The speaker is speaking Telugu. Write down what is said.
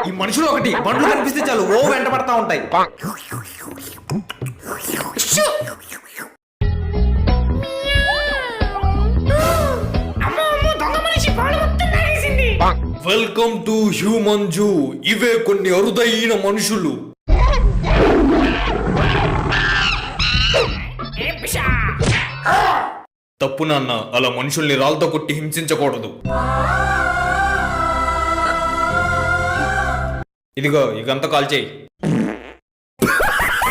ఈ మనుషులు ఒకటి బండ్లు కనిపిస్తే చాలు ఓ వెంట పడతా ఉంటాయి. Welcome to human zoo. ఇవే కొన్ని అరుదైన మనుషులు. తప్పు నాన్న, అలా మనుషుల్ని రాళ్ళతో కొట్టి హింసించకూడదు. ఇదిగో ఇకంతా కాల్ చేయి.